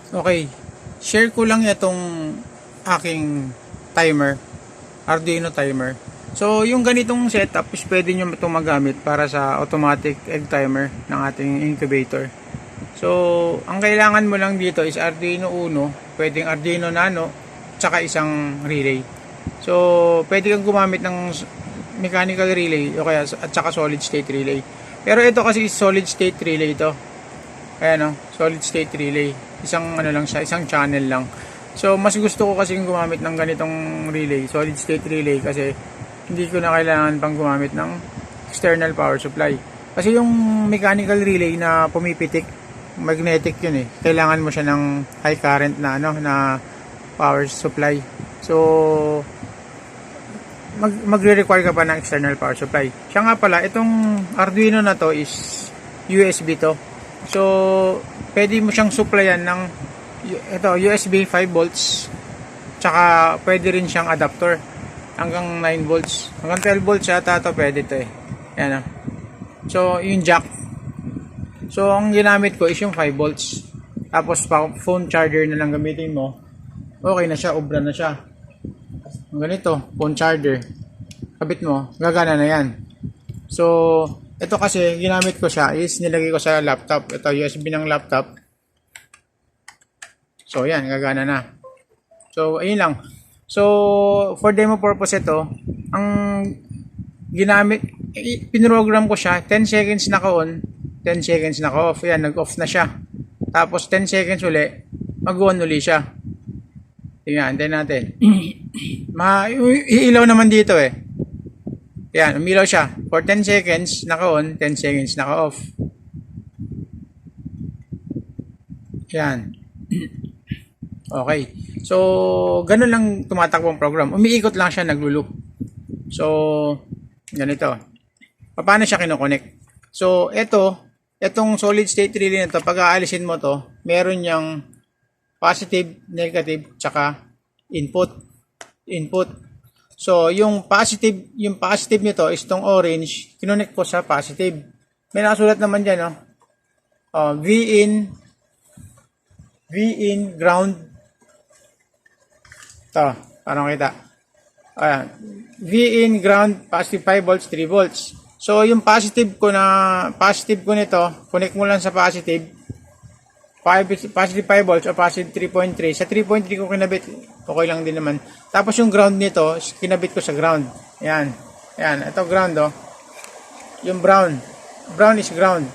Okay, share ko lang itong aking timer, Arduino timer. So, yung ganitong setup is pwede nyo itong magamit para sa automatic egg timer ng ating incubator. So, ang kailangan mo lang dito is Arduino Uno, pwedeng Arduino Nano, tsaka isang relay. So, pwede kang gumamit ng mechanical relay o kaya at saka solid state relay. Pero ito kasi solid state relay ito. Ayan o, solid state relay. Isang ano lang siya, isang channel lang. So, mas gusto ko kasi gumamit ng ganitong relay, solid state relay, kasi hindi ko na kailangan pang gumamit ng external power supply. Kasi yung mechanical relay na pumipitik, magnetic yun eh. Kailangan mo siya ng high current na ano na power supply. So, magre-require ka pa ng external power supply. Siya nga pala, itong Arduino na to is USB to. So, pwede mo siyang supplyan ng ito, USB 5 volts. Tsaka pwede rin siyang adapter hanggang 9 volts. Hanggang 12 volts yata ito, pwede ito eh. Yan. So, yung jack. So, ang ginamit ko is yung 5 volts. Tapos, phone charger na lang gamitin mo. Okay na siya, obra na siya. Ang ganito, phone charger. Kabit mo, gagana na yan. So, ito kasi, ginamit ko siya is nilagay ko sa laptop. Ito, USB ng laptop. So, yan, gagana na. So, ayun lang. So, for demo purpose ito, ang ginamit, pinrogram ko siya, 10 seconds naka-on, 10 seconds naka-off. Yan, nag-off na siya. Tapos, 10 seconds uli, mag-on uli siya. Tingnan, antayin natin. Iilaw naman dito eh. Yan, umilaw siya. For 10 seconds, naka-on, 10 seconds, naka-off. Yan. Okay. So, ganun lang tumatakbo ang program. Umiikot lang siya, naglo-loop. So, ganito. Paano siya kinoconnect? So, itong solid state relay na to, pag aalisin mo to, meron niyang positive, negative, tsaka input. So, yung positive nito is tong orange, kinonect ko sa positive. May nakasulat naman dyan, no? V in ground. Ito, parang kita. Ayan. V in ground, positive 5 volts, 3 volts. So, yung positive ko nito, connect mo lang sa positive 5 volts o positive 3.3. Sa 3.3 ko kinabit, okay lang din naman. Tapos yung ground nito, kinabit ko sa ground. Ayan. Ayan, ito ground oh. Yung brown is ground.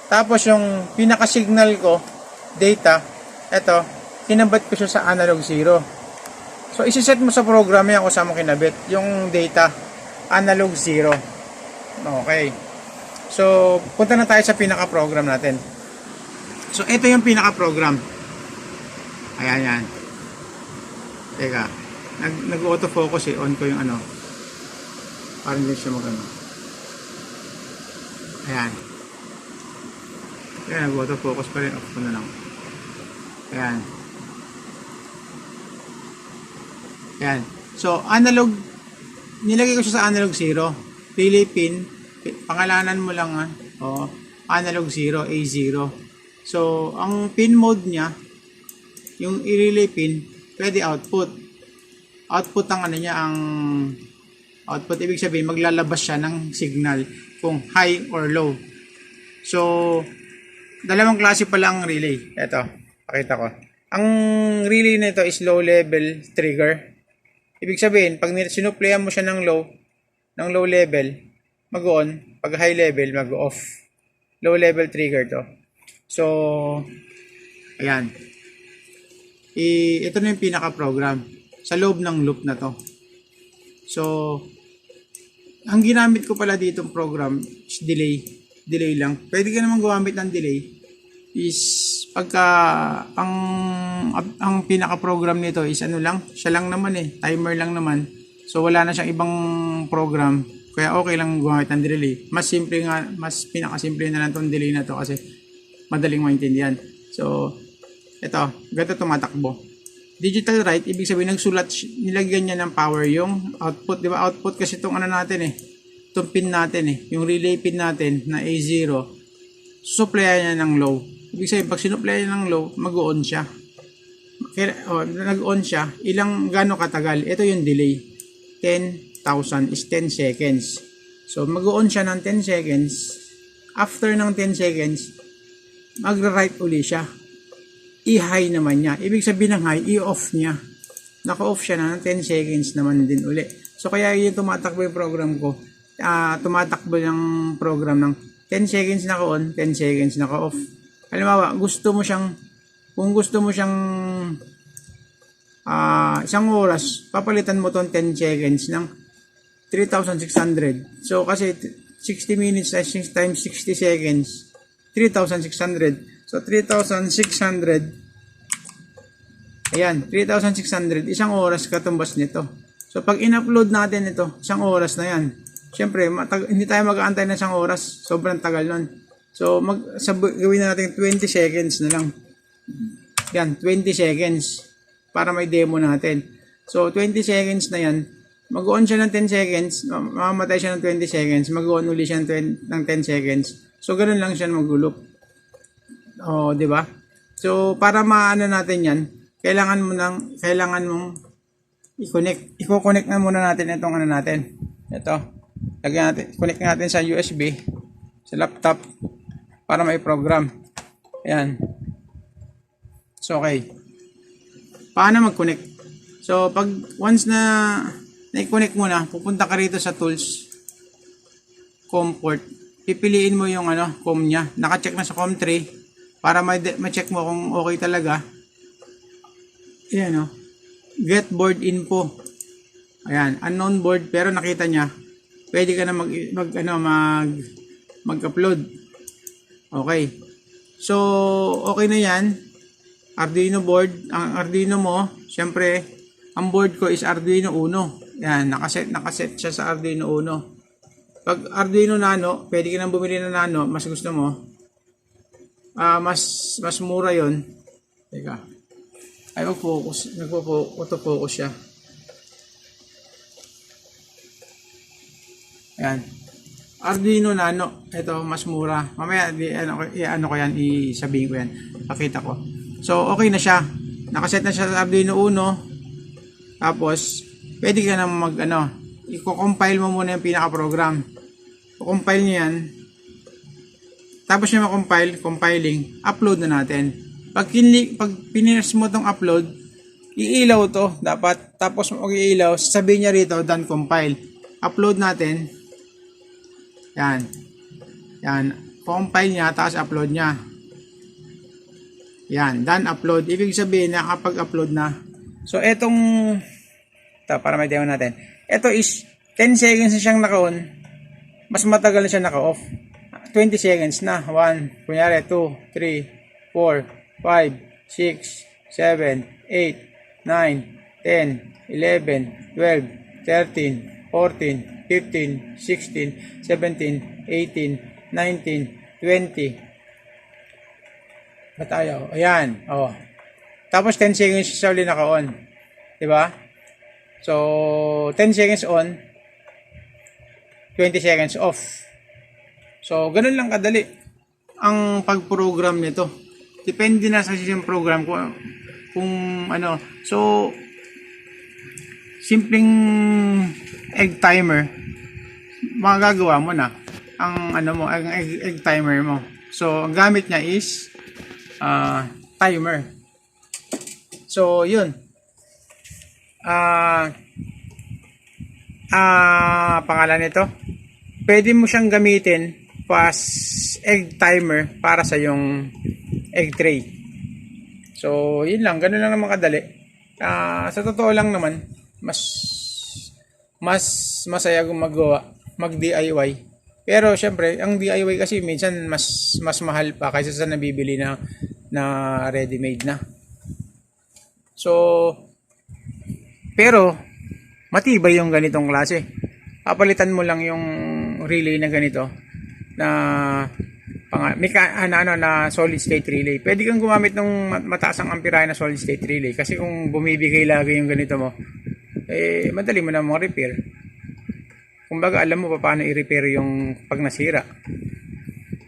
Tapos yung pinaka-signal ko, data, ito, kinabit ko siya sa analog 0. So, isi-set mo sa program yan kung saan mo kinabit. Yung data, analog 0. Okay. So, punta na tayo sa pinaka-program natin. So, ito yung pinaka-program. Ayan, yan. Teka. Nag-autofocus eh. On ko yung ano. Parang din siya mag-ano. Ayan. Ayan, nag-autofocus pa rin. Off ko na lang. Ayan. Ayan. So, analog. Nilagay ko siya sa analog 0. Relay pin. Pangalanan mo lang ha. O, analog 0, A0. So, ang pin mode niya, yung i-relay pin, pwede output. Output ang ano niya, ang output, ibig sabihin, maglalabas siya ng signal kung high or low. So, dalawang klase pala ang relay. Ito, pakita ko. Ang relay nito is low level trigger. Ibig sabihin, pag sinuplayan mo siya ng low level, mag-on. Pag high level, mag-off. Low level trigger to. So, ayan. Ito na yung pinaka-program sa loob ng loop na to. So, ang ginamit ko pala ditong program is delay. Delay lang. Pwede ka naman gumamit ng delay. Is pagka ang pinaka-program nito is ano lang, siya lang naman eh, timer lang naman. So, wala na siyang ibang program. Kaya okay lang gumamit ng delay. Mas pinaka-simple na lang tong delay na to kasi madaling maintindihan. So, ito, ganito tumatakbo. Digital write, ibig sabihin nagsulat, nilagyan niya ng power yung output, di ba? Output kasi itong ano natin eh, itong pin natin eh, yung relay pin natin na A0, supplyan niya ng low. Ibig sabihin, pag sinupplyan niya ng low, mag-on siya. Nag-on siya, gaano katagal? Ito yung delay. 10,000 is 10 seconds. So, mag-on siya ng 10 seconds. After ng 10 seconds, magra-write uli siya. I-high naman niya. Ibig sabihin ng high, i-off niya. Naka-off siya na ng 10 seconds naman din uli. So, kaya yung tumatakbo yung program ko. Tumatakbo yung program ng 10 seconds naka-on, 10 seconds naka-off. Halimbawa, kung gusto mo siyang isang oras, papalitan mo tong 10 seconds ng 3,600. So, kasi 60 minutes times 60 seconds, 3,600. So, 3,600. Ayan, 3,600. Isang oras katumbas nito. So, pag in-upload natin ito, isang oras na yan. Siyempre, hindi tayo mag-aantay na isang oras. Sobrang tagal nun. So, gawin na natin 20 seconds na lang. Yan, 20 seconds. Para may demo natin. So, 20 seconds na yan. Mag-on siya ng 10 seconds. Mamamatay siya ng 20 seconds. Mag-on uli siya ng 10 seconds. So, ganun lang siya mag-loop. O, di ba? So, para maano natin yan, kailangan mong i-connect. I-connect na muna natin itong ano natin. Ito. Lagyan natin, connect natin sa USB, sa laptop, para may program. Ayan. So, okay. Paano mag-connect? So, pag once na i-connect mo na, pupunta ka rito sa tools, COM port. Pipiliin mo yung COM niya. Naka-check na sa COM tray para ma-check mo kung okay talaga. Ayan, get board info. Ayan, unknown board pero nakita niya. Pwede ka na mag-upload. Okay. So, okay na 'yan. Arduino board, ang Arduino mo, syempre, ang board ko is Arduino Uno. Ayan, nakaset siya sa Arduino Uno. Pag Arduino Nano, pwede ka nang bumili ng Nano, mas gusto mo. Mas mura 'yon. Teka. Ay, mag-focus. Auto-focus siya. Ayan. Arduino Nano. Ito, mas mura. Mamaya, ano ko yan, isabihin ko yan. Pakita ko. So, okay na siya. Nakaset na siya sa Arduino Uno. Tapos, pwede ka na i-compile mo muna yung pinaka-program. I-compile nyo yan. Tapos nyo compiling, upload na natin. Pag pinins mo itong upload, iilaw to dapat. Tapos mag-iilaw, sasabihin niya rito, done compile. Upload natin. Yan. Yan. Compile niya, tapos upload niya. Yan. Done upload. Ibig sabihin na kapag upload na. So, para may demo natin. Ito is 10 seconds na siyang naka-on. Mas matagal na siya naka-off. 20 seconds na. 1, kunyari 2, 3, 4, 5, 6, 7, 8, 9, 10, 11, 12, 13, 14, 15, 16, 17, 18, 19, 20. Ba tayo? Ayan. Oh. Tapos 10 seconds siya ulit naka-on. Diba? So, 10 seconds on, 20 seconds off. So, ganun lang kadali ang pag-program nito. Depende na sa yung program ko kung ano. So, simpleng egg timer, magagawa mo na ang egg timer mo. So, ang gamit niya is timer. So, yun. Pangalan nito. Pwede mo siyang gamitin as egg timer para sa yung egg tray. So, yun lang. Ganun lang naman kadali. Sa totoo lang naman, mas masaya gumagawa, mag-DIY. Pero syempre, ang DIY kasi minsan mas mahal pa kaysa sa nabibili na ready-made na. So, pero matibay yung ganitong klase. Papalitan mo lang yung relay na ganito na solid state relay. Pwede kang gumamit ng mataas ang amperahe na solid state relay kasi kung bumibigay lagi yung ganito mo, madali mo na repair. Kumbaga alam mo paano i-repair yung pag nasira.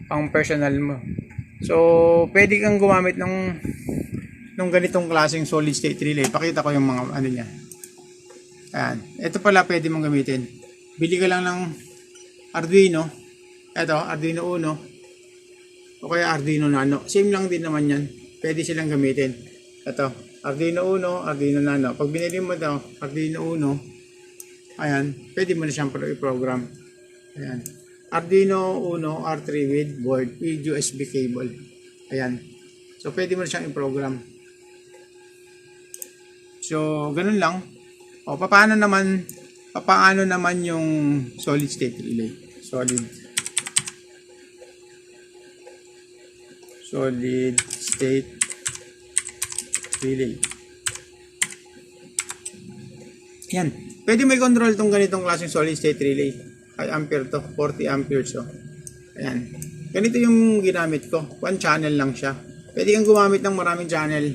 Pang personal mo. So, pwede kang gumamit nung ganitong klaseng solid state relay. Pakita ko yung mga ano niya. Ayan. Ito pala pwede mong gamitin. Bili ka lang ng Arduino. Ito, Arduino Uno. O kaya Arduino Nano. Same lang din naman yan. Pwede silang gamitin. Ito, Arduino Uno, Arduino Nano. Pag binili mo ito, Arduino Uno, ayan, pwede mo na siyang i-program. Ayan. Arduino Uno R3 with board, with USB cable. Ayan. So, pwede mo na siyang i-program. So, ganun lang. O, paano naman yung solid state relay? Solid state relay. Yan. Pwede may control tong ganitong klaseng solid state relay. Ay ampere to, 40 amperes. So. Ayan. Ganito yung ginamit ko. One channel lang siya. Pwede kang gumamit ng maraming channel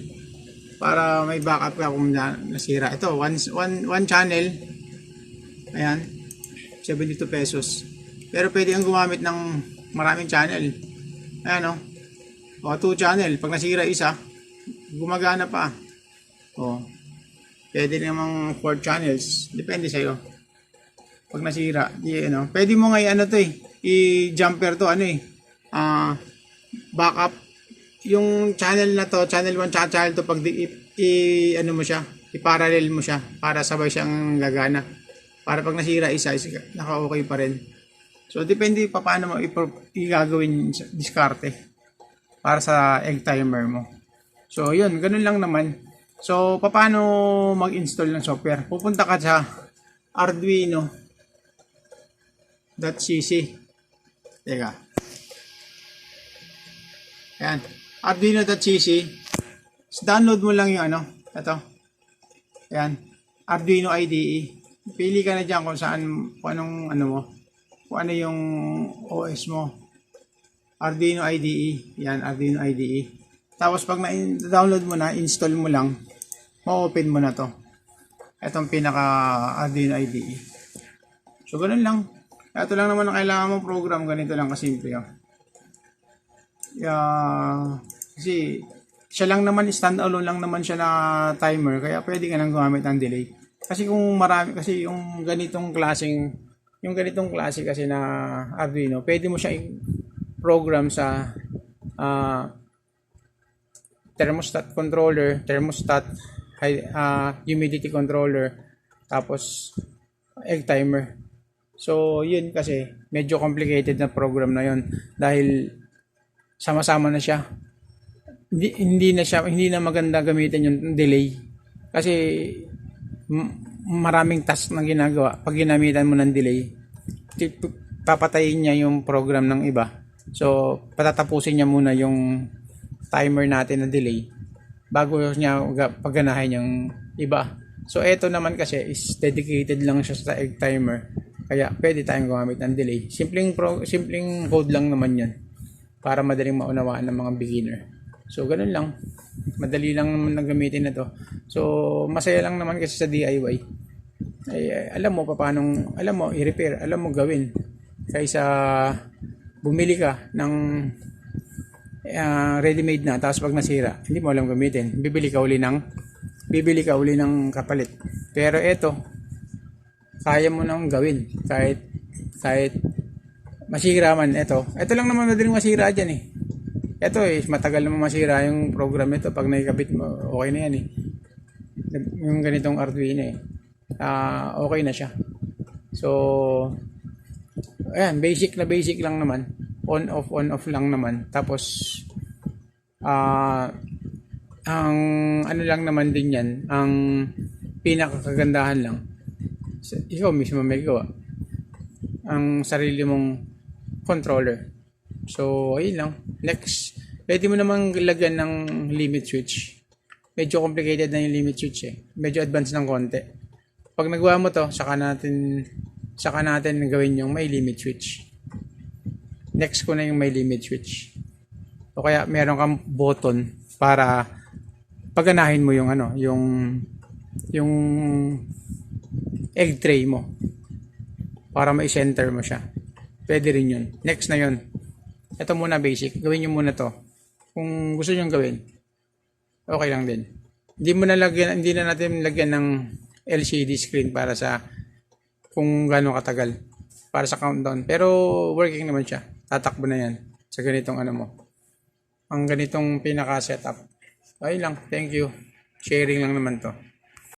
para may backup ka kung nasira. Ito, one channel. Ayan. 72 pesos. Pero pwede kang gumamit ng maraming channel. Ayan o. O, 2 channel. Pag nasira isa, gumagana pa. O. Pwede namang 4 channels. Depende sa'yo. Pag nasira, pwede mo nga i-jumper to, backup. Yung channel na to, channel 1 channel to, pag i-parallel mo siya para sabay siyang gagana. Para pag nasira isa, naka-okay pa rin. So, depende pa paano mo i-gagawin diskarte para sa egg timer mo. So, yun, ganun lang naman. So, paano mag-install ng software? Pupunta ka sa arduino.cc. Teka. Ayan. Arduino.cc. So, download mo lang yung ito. Ayan. Arduino IDE. Pili ka na dyan kung anong kung ano yung OS mo. Arduino IDE. Yan, Arduino IDE. Tapos pag na-download mo na, install mo lang, ma-open mo na to. Itong pinaka Arduino IDE. So, ganun lang. Ito lang naman ang kailangan mong program. Ganito lang kasimple. Kasi siya lang naman, stand-alone lang naman siya na timer. Kaya pwede ka nang gumamit ng delay. Kasi yung ganitong klase kasi na Arduino, pwede mo siya i-program sa thermostat controller, humidity controller, tapos egg timer. So, yun kasi medyo complicated na program na yun dahil sama-sama na siya. Hindi na maganda gamitin yung delay. Kasi maraming task na ginagawa. Pag ginamitan mo ng delay, papatayin niya yung program ng iba. So, patatapusin niya muna yung timer natin na delay bago niya pagganahin yung iba. So, ito naman kasi is dedicated lang siya sa egg timer. Kaya, pwede tayong gumamit ng delay. Simpleng code lang naman yan para madaling maunawaan ng mga beginner. So, ganun lang. Madali lang naman na gamitin na to. So, masaya lang naman kasi sa DIY. Alam mo i-repair, alam mo gawin. Kaysa bumili ka ng ready-made na, tapos pag nasira, hindi mo alam gamitin. Bibili ka uli ng kapalit. Pero ito, kaya mo nang gawin. Kahit masira man, ito lang naman madaling masira dyan Ito matagal naman masira yung program ito. Pag naikabit mo, okay na yan Yung ganitong Arduino okay na siya. So, ayan, basic lang naman. On off lang naman. Tapos, ang ano lang naman din yan, ang pinakakagandahan lang, ikaw mismo may gawa. Ang sarili mong controller. So, ayun lang. Next, pwede mo namang lagyan ng limit switch. Medyo complicated na yung limit switch Medyo advanced ng konti. Pag nagawa mo to, saka natin gawin yung may limit switch. Next ko na yung may limit switch. O kaya meron kang button para pagganahin mo yung yung egg tray mo. Para ma-center mo siya. Pwede rin yun. Next na yun. Ito muna basic. Gawin nyo muna to. Kung gusto nyo gawin, okay lang din. Hindi na natin lagyan ng LCD screen para sa kung gaano katagal para sa countdown. Pero working naman siya. Tatakbo na yan sa ganitong ano mo. Ang ganitong pinaka-setup. Ay lang, thank you. Sharing lang naman to.